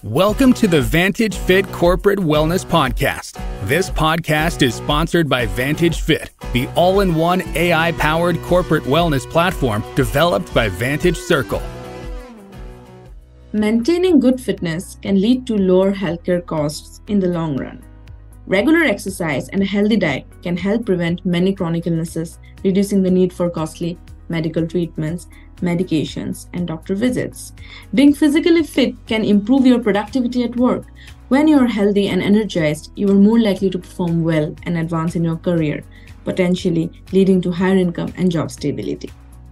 Welcome to the Vantage Fit Corporate Wellness Podcast. This podcast is sponsored by Vantage Fit, the all-in-one AI-powered corporate wellness platform developed by Vantage Circle. Maintaining good fitness can lead to lower healthcare costs in the long run. Regular exercise and a healthy diet can help prevent many chronic illnesses, reducing the need for costly medical treatments, medications, and doctor visits. Being physically fit can improve your productivity at work. When you are healthy and energized, you are more likely to perform well and advance in your career, potentially leading to higher income and job stability.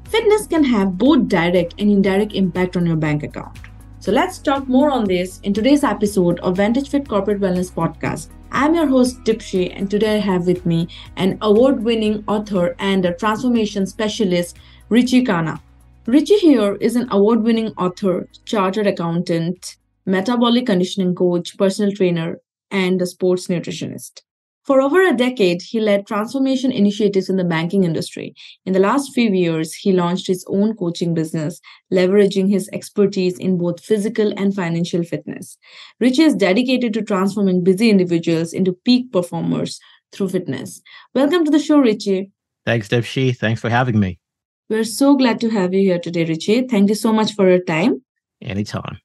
Fitness can have both direct and indirect impact on your bank account. So let's talk more on this in today's episode of Vantage Fit Corporate Wellness Podcast. I'm your host Ritchie, and today I have with me an award-winning author and a transformation specialist, Ritchie Nkana. Ritchie here is an award-winning author, chartered accountant, metabolic conditioning coach, personal trainer, and a sports nutritionist. For over a decade, he led transformation initiatives in the banking industry. In the last few years, he launched his own coaching business, leveraging his expertise in both physical and financial fitness. Ritchie is dedicated to transforming busy individuals into peak performers through fitness. Welcome to the show, Ritchie. Thanks, Ritchie. Thanks for having me. We're so glad to have you here today, Ritchie. Thank you so much for your time. Anytime.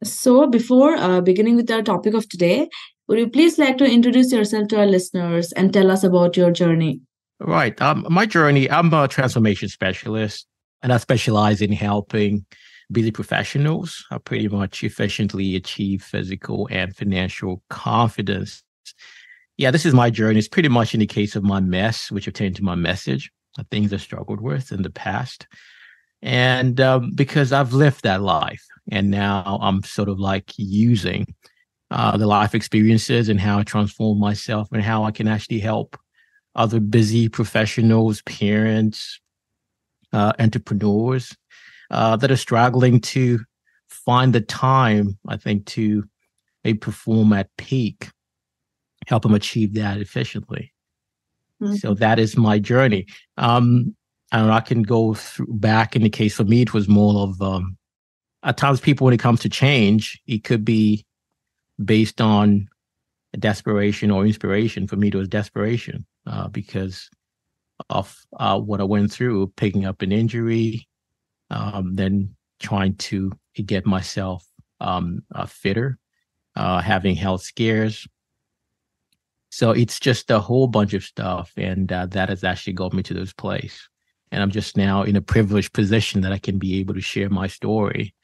So before beginning with our topic of today, would you please like to introduce yourself to our listeners and tell us about your journey? Right. My journey, I'm a transformation specialist, and I specialize in helping busy professionals pretty much efficiently achieve physical and financial confidence. Yeah, this is my journey. It's pretty much in the case of my mess, which pertain to my message, things I struggled with in the past. And because I've lived that life, and now I'm sort of like using the life experiences and how I transform myself and how I can actually help other busy professionals, parents, entrepreneurs that are struggling to find the time, I think, to maybe perform at peak, help them achieve that efficiently. Mm-hmm. So that is my journey. And I can go back in the case for me, it was more of, at times people, when it comes to change, it could be based on desperation or inspiration. For me, it was desperation because of what I went through, picking up an injury, then trying to get myself fitter, having health scares. So it's just a whole bunch of stuff, and that has actually got me to this place. And I'm just now in a privileged position that I can be able to share my story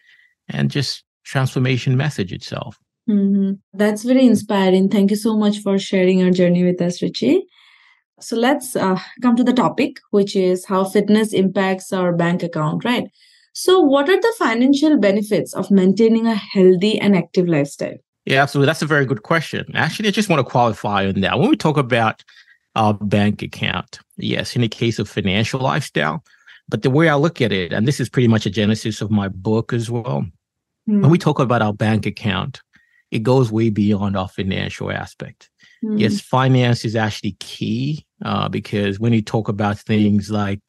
and just transformation message itself. Mm-hmm. That's very inspiring. Thank you so much for sharing your journey with us, Ritchie. So let's come to the topic, which is how fitness impacts our bank account, right? So what are the financial benefits of maintaining a healthy and active lifestyle? Yeah, absolutely. That's a very good question. Actually, I just want to qualify on that. When we talk about our bank account, yes, in the case of financial lifestyle, but the way I look at it, and this is pretty much a genesis of my book as well, when we talk about our bank account, it goes way beyond our financial aspect. Yes, finance is actually key because when you talk about things like,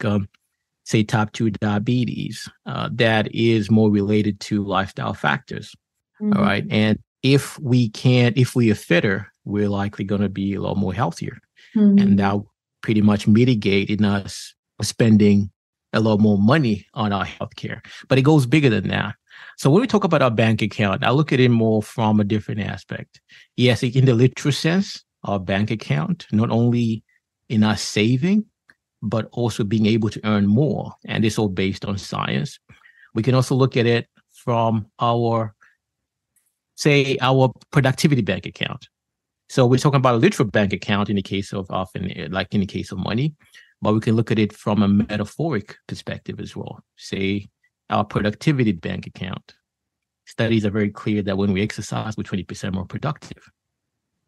say, type 2 diabetes, that is more related to lifestyle factors. All right. And if we are fitter, we're likely going to be a lot more healthier. And that pretty much mitigate in us spending a lot more money on our healthcare. But it goes bigger than that. So when we talk about our bank account, I look at it more from a different aspect. Yes, in the literal sense, our bank account, not only in our saving, but also being able to earn more. And it's all based on science. We can also look at it from our productivity bank account. So we're talking about a literal bank account in the case of like in the case of money, but we can look at it from a metaphoric perspective as well. Say our productivity bank account. Studies are very clear that when we exercise, we're 20% more productive.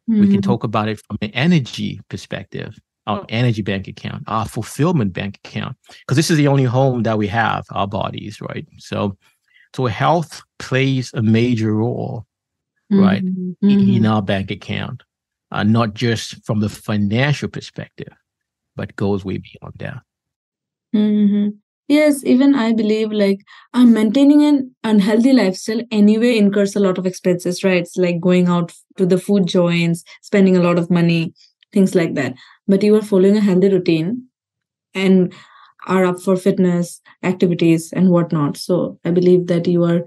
We can talk about it from an energy perspective, our energy bank account, our fulfillment bank account, because this is the only home that we have, our bodies, right? So health plays a major role, right, in our bank account, not just from the financial perspective, but goes way beyond that. Mm-hmm. Yes, even I believe like maintaining an unhealthy lifestyle anyway incurs a lot of expenses, right? It's like going out to the food joints, spending a lot of money, things like that. But you are following a healthy routine and are up for fitness activities and whatnot. So I believe that you are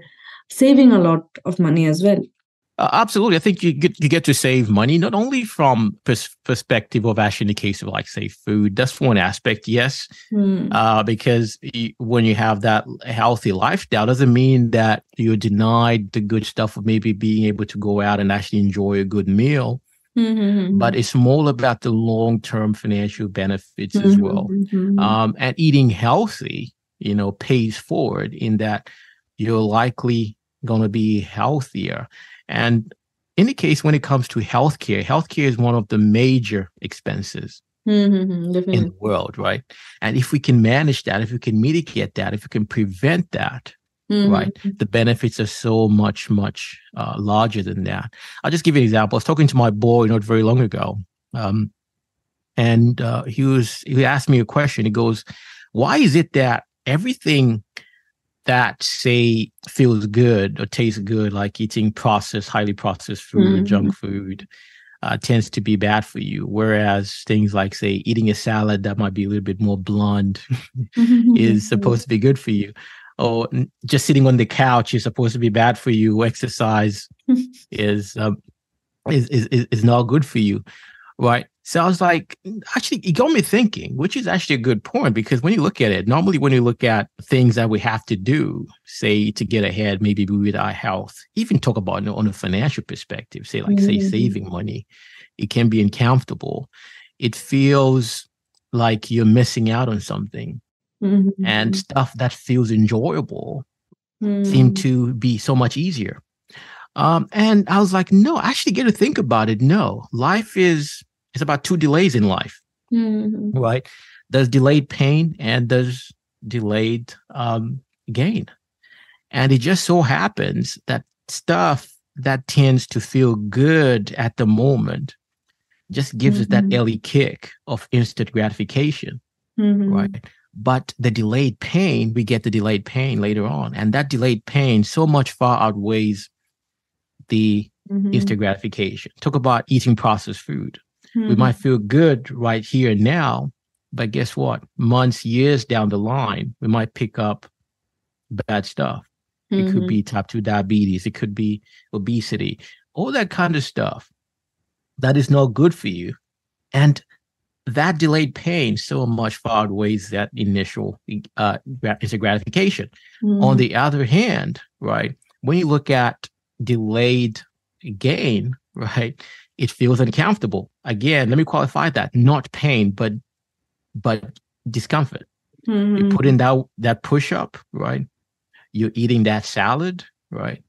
saving a lot of money as well. Absolutely. I think you get to save money, not only from perspective of actually in the case of like, say, food. That's one aspect, yes. Because when you have that healthy lifestyle, doesn't mean that you're denied the good stuff of maybe being able to go out and actually enjoy a good meal. But it's more about the long-term financial benefits as well. And eating healthy, pays forward in that you're likely going to be healthier. And in the case when it comes to healthcare is one of the major expenses in the world, right? And if we can manage that, if we can mitigate that, if we can prevent that, right, the benefits are so much, much larger than that. I'll just give you an example. I was talking to my boy not very long ago, and he asked me a question. He goes, "Why is it that everything that, say, feels good or tastes good, like eating highly processed food, junk food, tends to be bad for you, whereas things like, say, eating a salad that might be a little bit more bland is supposed to be good for you, or just sitting on the couch is supposed to be bad for you, exercise is not good for you," right? So I was like, actually, it got me thinking, which is actually a good point, because when you look at it, normally when you look at things that we have to do, say, to get ahead, maybe with our health, even talk about on a financial perspective, say, like, say, saving money, it can be uncomfortable. It feels like you're missing out on something. And stuff that feels enjoyable seem to be so much easier. And I was like, no, actually get to think about it. No, life it's about two delays in life, right? There's delayed pain and there's delayed gain. And it just so happens that stuff that tends to feel good at the moment just gives us that early kick of instant gratification, right? But the delayed pain, we get the delayed pain later on. And that delayed pain so much far outweighs the instant gratification. Talk about eating processed food. We might feel good right here and now, but guess what? Months, years down the line, we might pick up bad stuff. It could be type 2 diabetes. It could be obesity, all that kind of stuff that is not good for you. And that delayed pain so much far outweighs that initial instant gratification. On the other hand, right, when you look at delayed gain, right, it feels uncomfortable. Again, let me qualify that. Not pain, but discomfort. You put in that push-up, right? You're eating that salad, right?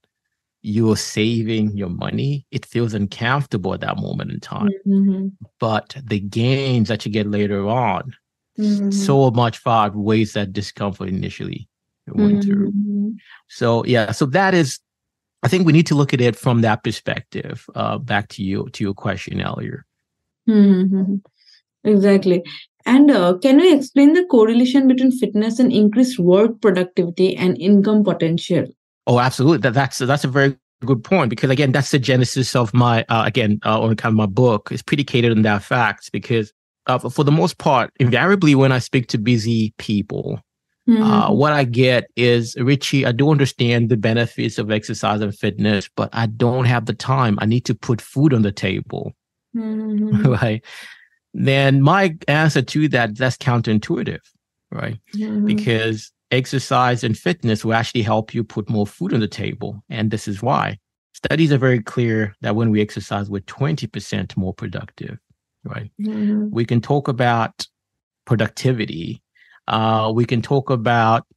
You're saving your money. It feels uncomfortable at that moment in time. But the gains that you get later on so much far outweighs that discomfort initially you're going through. So, yeah, so that is, I think we need to look at it from that perspective. Back to your question earlier. Exactly. And can you explain the correlation between fitness and increased work productivity and income potential? Oh, absolutely. That's a very good point, because again, that's the genesis of my on kind of my book. It's predicated on that fact, because for the most part, invariably when I speak to busy people, what I get is, Ritchie, I do understand the benefits of exercise and fitness, but I don't have the time. I need to put food on the table, right? Then my answer to that's counterintuitive, right? Because exercise and fitness will actually help you put more food on the table. And this is why. Studies are very clear that when we exercise, we're 20% more productive, right? We can talk about productivity. We can talk about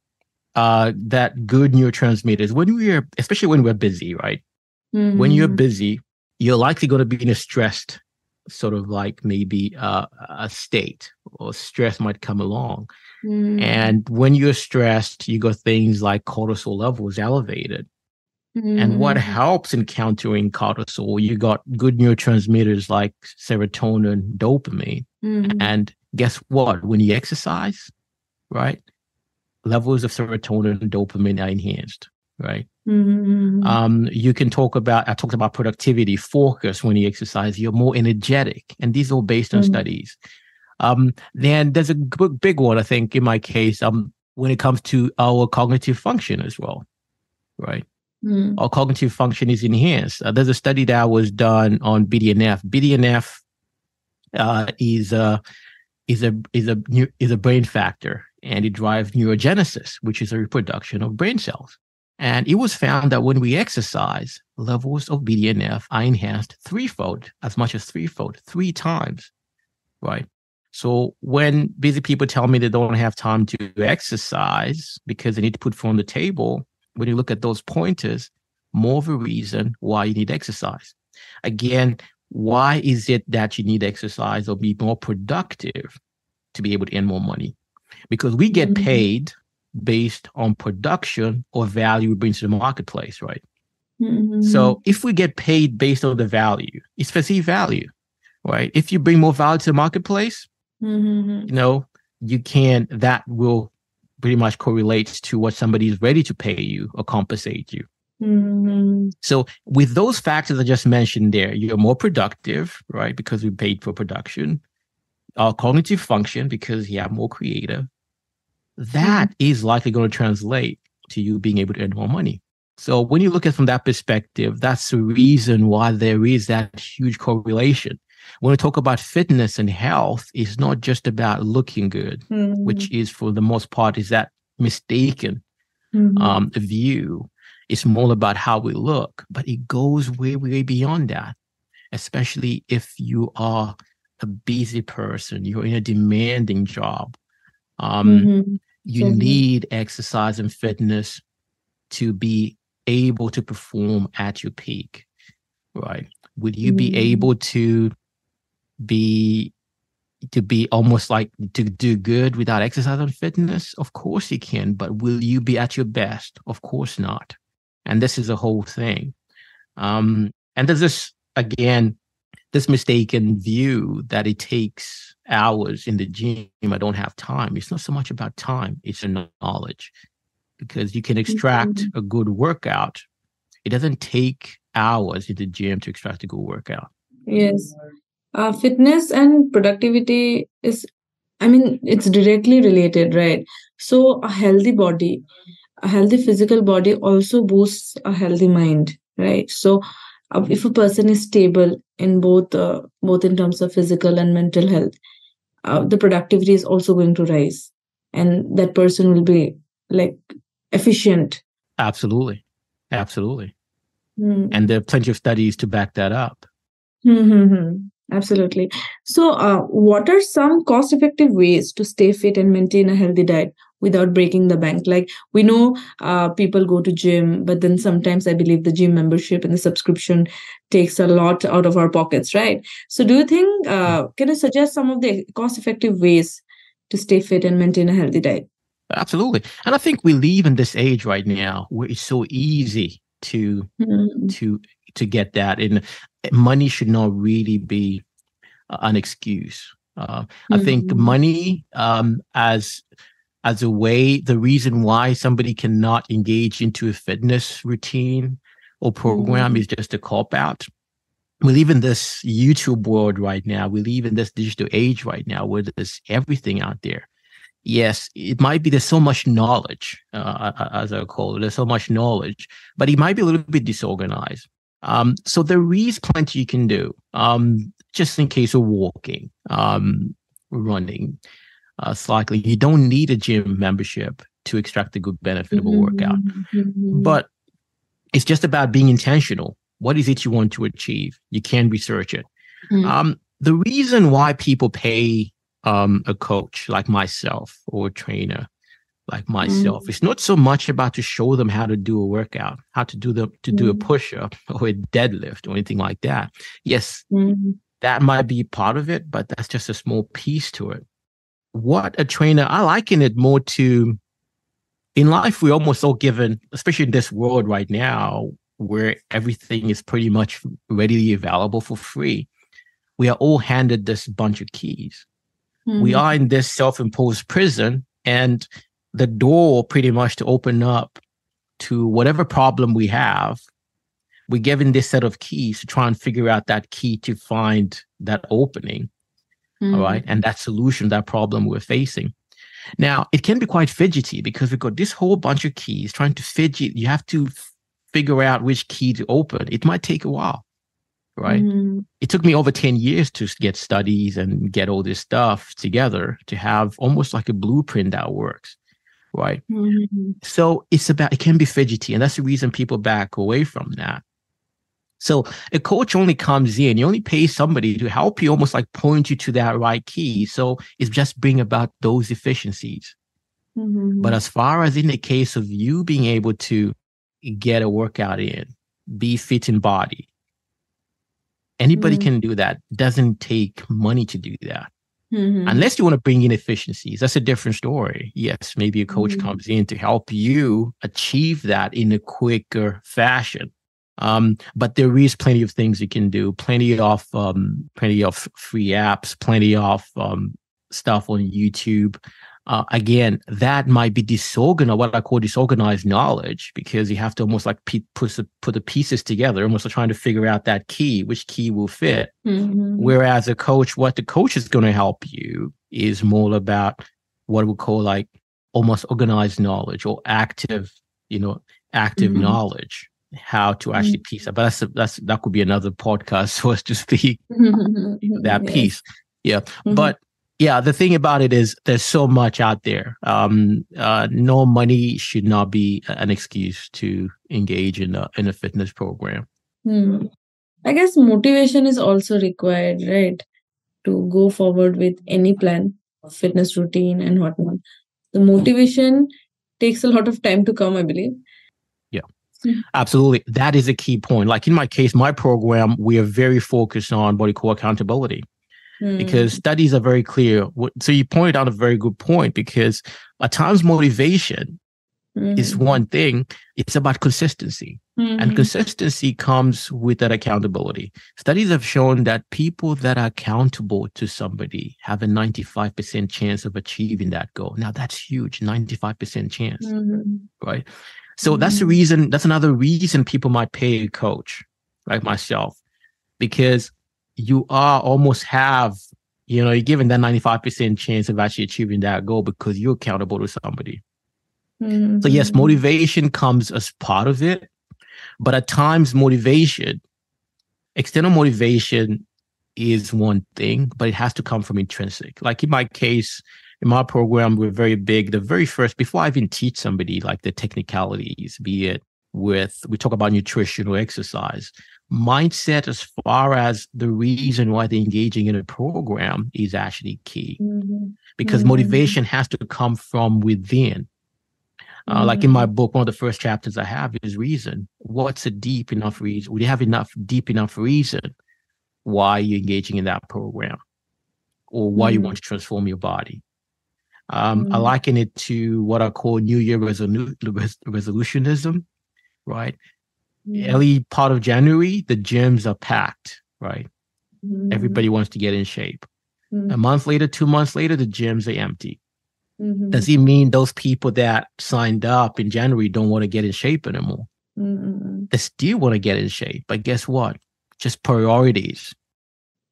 that good neurotransmitters especially when we're busy, right? When you're busy, you're likely going to be in a stressed sort of like maybe a state, or stress might come along. And when you're stressed, you got things like cortisol levels elevated. And what helps in countering cortisol, you got good neurotransmitters like serotonin, dopamine. And guess what? When you exercise, right, levels of serotonin and dopamine are enhanced, right? Mm-hmm. You can I talked about productivity, focus when you exercise, you're more energetic. And these are all based on studies. Then there's a big one, I think, in my case, when it comes to our cognitive function as well, right? Our cognitive function is enhanced. There's a study that was done on BDNF. BDNF is a brain factor, and it drives neurogenesis, which is a reproduction of brain cells. And it was found that when we exercise, levels of BDNF are enhanced as much as threefold, 3 times, right? So when busy people tell me they don't have time to exercise because they need to put food on the table, when you look at those pointers, more of a reason why you need exercise. Again, why is it that you need exercise or be more productive to be able to earn more money? Because we get paid based on production or value we bring to the marketplace, right? So if we get paid based on the value, it's perceived value, right? If you bring more value to the marketplace, that will pretty much correlate to what somebody is ready to pay you or compensate you. So with those factors I just mentioned there, you're more productive, right? Because we paid for production. Cognitive function, because you have more creative. That is likely going to translate to you being able to earn more money. So when you look at it from that perspective, that's the reason why there is that huge correlation. When we talk about fitness and health, it's not just about looking good, which is for the most part is that mistaken view. It's more about how we look, but it goes way, way beyond that, especially if you are a busy person, you're in a demanding job. You need exercise and fitness to be able to perform at your peak, right? Would you be able to be almost like to do good without exercise and fitness? Of course you can, but will you be at your best? Of course not. And this is a whole thing. And there's this mistaken view that it takes hours in the gym. I don't have time. It's not so much about time. It's a knowledge, because you can extract a good workout. It doesn't take hours in the gym to extract a good workout. Yes. Fitness and productivity it's directly related, right? So a healthy physical body also boosts a healthy mind, right? So if a person is stable in both in terms of physical and mental health, the productivity is also going to rise, and that person will be like efficient. Absolutely. And there are plenty of studies to back that up. Absolutely. So what are some cost-effective ways to stay fit and maintain a healthy diet without breaking the bank? Like, we know people go to gym, but then sometimes I believe the gym membership and the subscription takes a lot out of our pockets, right? So do you think, can you suggest some of the cost-effective ways to stay fit and maintain a healthy diet? Absolutely. And I think we live in this age right now where it's so easy to get that. And money should not really be an excuse. I think money as a way, the reason why somebody cannot engage into a fitness routine or program is just a cop-out. We live in this YouTube world right now. We live in this digital age right now where there's everything out there. Yes, it might be there's so much knowledge, as I call it. There's so much knowledge, but it might be a little bit disorganized. So there is plenty you can do, just in case of walking, running, cycling. You don't need a gym membership to extract a good benefit of a workout. But it's just about being intentional. What is it you want to achieve? You can research it. The reason why people pay a coach like myself or a trainer like myself, it's not so much about to show them how to do a workout, how to do a push-up or a deadlift or anything like that. Yes, that might be part of it, but that's just a small piece to it. What a trainer, I liken it more to, in life, we're almost all given, especially in this world right now, where everything is pretty much readily available for free. We are all handed this bunch of keys. We are in this self-imposed prison, and the door pretty much to open up to whatever problem we have. We're given this set of keys to try and figure out that key to find that opening. All right. And that solution, that problem we're facing. Now, it can be quite fidgety because we've got this whole bunch of keys trying to fidget. You have to figure out which key to open. It might take a while, right? It took me over 10 years to get studies and get all this stuff together to have almost like a blueprint that works, right? So it can be fidgety, and that's the reason people back away from that. So a coach only comes in, you only pay somebody to help you, almost like point you to that right key. So it's just bring about those efficiencies. But as far as in the case of you being able to get a workout in, be fit in body, anybody can do that. It doesn't take money to do that. Unless you want to bring in efficiencies. That's a different story. Yes, maybe a coach comes in to help you achieve that in a quicker fashion. But there is plenty of things you can do, plenty of free apps, plenty of stuff on YouTube. Again, that might be what I call disorganized knowledge, because you have to almost like put the pieces together, almost like trying to figure out that key, which key will fit. Whereas a coach, what the coach is going to help you is more about what we call like almost organized knowledge or active knowledge. How to actually piece it. But that could be another podcast for us to speak that piece. Yeah. But yeah, the thing about it is there's so much out there. No money should not be an excuse to engage in a fitness program. I guess motivation is also required, right? To go forward with any plan, fitness routine and whatnot. The motivation takes a lot of time to come, I believe. Absolutely. That is a key point. Like in my case, my program, we are very focused on body core accountability because studies are very clear. So you pointed out a very good point, because at times motivation is one thing. It's about consistency. And consistency comes with that accountability. Studies have shown that people that are accountable to somebody have a 95% chance of achieving that goal. Now that's huge, 95% chance, right? So that's the reason, that's another reason people might pay a coach like myself, because you you're given that 95% chance of actually achieving that goal because you're accountable to somebody. So yes, motivation comes as part of it, but at times external motivation is one thing, but it has to come from intrinsic. Like in my case, in my program, we're very big. The very first, before I even teach somebody like the technicalities, be it we talk about nutrition or exercise, mindset as far as the reason why they're engaging in a program is actually key. Because motivation has to come from within. Like in my book, one of the first chapters I have is reason. What's a deep enough reason? Would you have deep enough reason why you're engaging in that program or why you want to transform your body? I liken it to what I call New Year resolutionism, right? Early part of January, the gyms are packed, right? Everybody wants to get in shape. A month later, 2 months later, the gyms are empty. Does it mean those people that signed up in January don't want to get in shape anymore? They still want to get in shape, but guess what? Just priorities.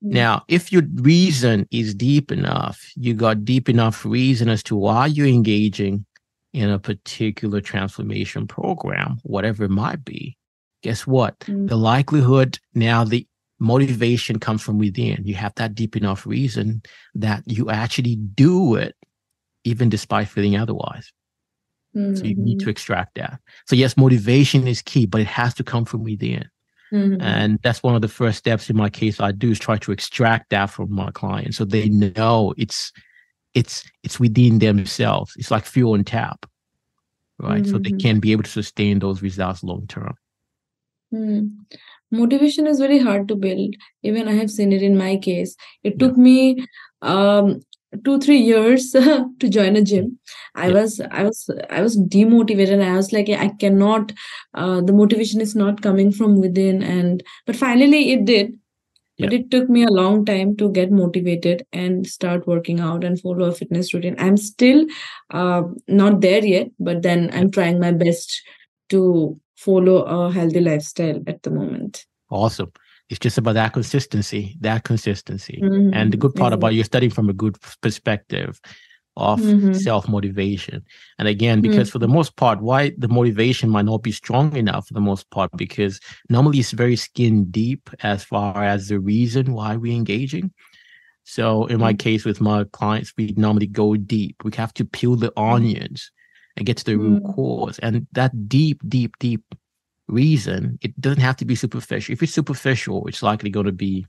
Now, if your reason is deep enough, you got deep enough reason as to why you're engaging in a particular transformation program, whatever it might be, guess what? The likelihood now, the motivation comes from within. You have that deep enough reason that you actually do it, even despite feeling otherwise. So you need to extract that. So yes, motivation is key, but it has to come from within. And that's one of the first steps in my case I do, is try to extract that from my clients so they know it's within themselves. It's like fuel on tap, right? So they can be able to sustain those results long term. Motivation is very hard to build. Even I have seen it in my case. It took me 2-3 years to join a gym. I was demotivated, and I was like, I cannot, the motivation is not coming from within. But finally it did. But it took me a long time to get motivated and start working out and follow a fitness routine. I'm still not there yet, but then I'm trying my best to follow a healthy lifestyle at the moment. Awesome. It's just about that consistency. And the good part about you're studying from a good perspective of self-motivation. And again, because for the most part, why the motivation might not be strong enough for the most part, because normally it's very skin deep as far as the reason why we're engaging. So in my case with my clients, we normally go deep. We have to peel the onions and get to the root cause. And that deep reason, it doesn't have to be superficial. If it's superficial, it's likely going to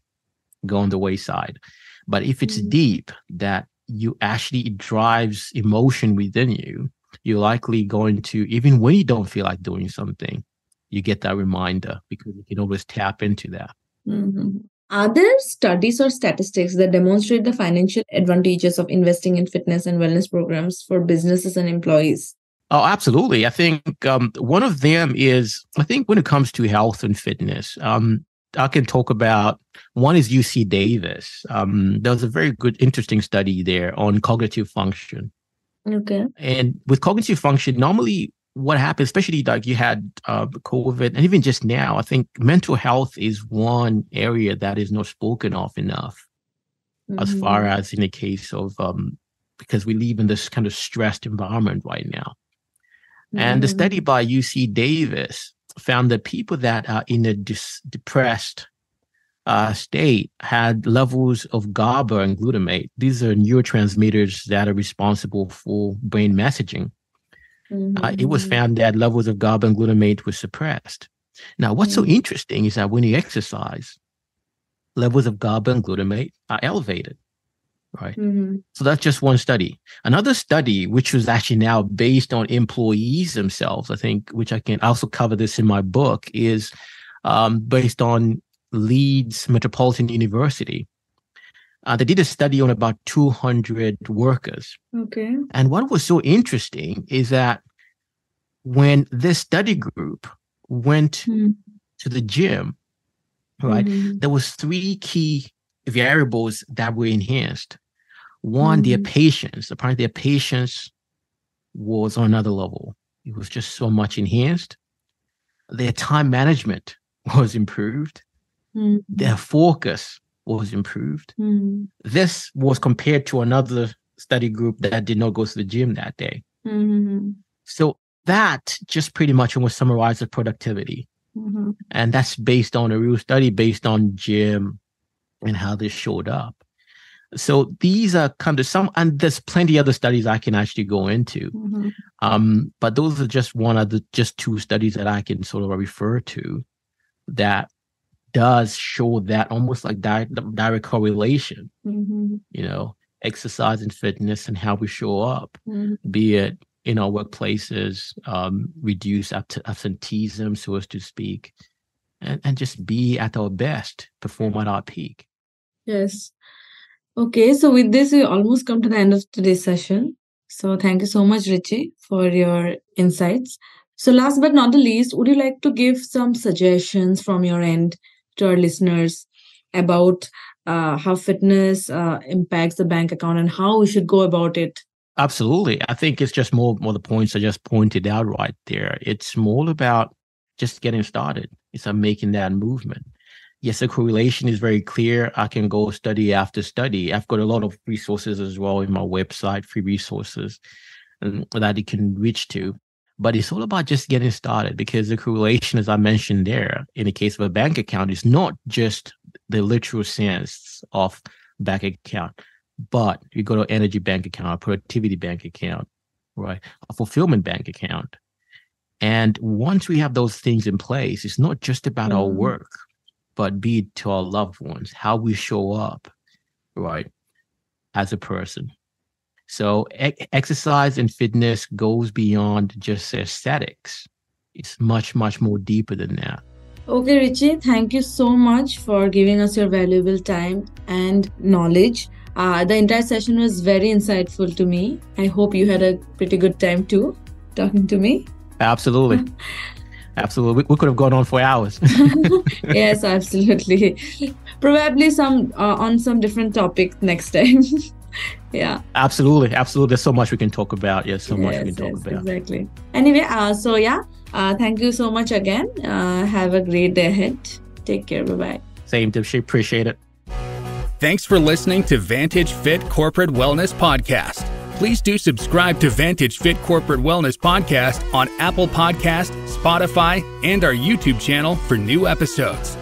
go on the wayside. But if it's deep, that it drives emotion within you, you're likely going to, even when you don't feel like doing something, you get that reminder because you can always tap into that. Are there studies or statistics that demonstrate the financial advantages of investing in fitness and wellness programs for businesses and employees? Oh, absolutely. I think one of them is, I think when it comes to health and fitness, I can talk about, one is UC Davis. There was a very good, interesting study there on cognitive function. Okay. And with cognitive function, normally what happens, especially like you had COVID, and even just now, I think mental health is one area that is not spoken of enough as far as in the case of, because we live in this kind of stressed environment right now. And the study by UC Davis found that people that are in a depressed state had levels of GABA and glutamate. These are neurotransmitters that are responsible for brain messaging. It was found that levels of GABA and glutamate were suppressed. Now, what's so interesting is that when you exercise, levels of GABA and glutamate are elevated. Right. So that's just one study. Another study, which was actually now based on employees themselves, I think, which I can also cover this in my book, is based on Leeds Metropolitan University. They did a study on about 200 workers. Okay. And what was so interesting is that when this study group went to the gym, right, there was 3 key variables that were enhanced. One, their patience. Apparently, their patience was on another level. It was just so much enhanced. Their time management was improved. Their focus was improved. This was compared to another study group that did not go to the gym that day. So that just pretty much almost summarizes productivity. And that's based on a real study based on gym and how this showed up. So these are kind of some, and there's plenty other studies I can actually go into. But those are just just 2 studies that I can sort of refer to that does show that almost like direct correlation, exercise and fitness and how we show up, be it in our workplaces, reduce absenteeism, so as to speak, and just be at our best, perform at our peak. Yes. Okay, so with this, we almost come to the end of today's session. So thank you so much, Ritchie, for your insights. So last but not the least, would you like to give some suggestions from your end to our listeners about how fitness impacts the bank account and how we should go about it? Absolutely. I think it's just more the points I just pointed out right there. It's more about just getting started. It's about making that movement. Yes, the correlation is very clear. I can go study after study. I've got a lot of resources as well in my website, free resources that you can reach to. But it's all about just getting started, because the correlation, as I mentioned there, in the case of a bank account, is not just the literal sense of bank account, but you go to energy bank account, a productivity bank account, right, a fulfillment bank account. And once we have those things in place, it's not just about our work, but be it to our loved ones, how we show up, right, as a person. So exercise and fitness goes beyond just aesthetics. It's much, much more deeper than that. Okay, Ritchie, thank you so much for giving us your valuable time and knowledge. The entire session was very insightful to me. I hope you had a pretty good time too, talking to me. Absolutely. Absolutely. We could have gone on for hours. Yes, absolutely. Probably some on some different topic next time. Yeah. Absolutely. There's so much we can talk about. Yes, so much we can talk about. Exactly. Anyway, thank you so much again. Have a great day ahead. Take care. Bye-bye. Same, Dipshi. Appreciate it. Thanks for listening to Vantage Fit Corporate Wellness Podcast. Please do subscribe to Vantage Fit Corporate Wellness Podcast on Apple Podcast, Spotify, and our YouTube channel for new episodes.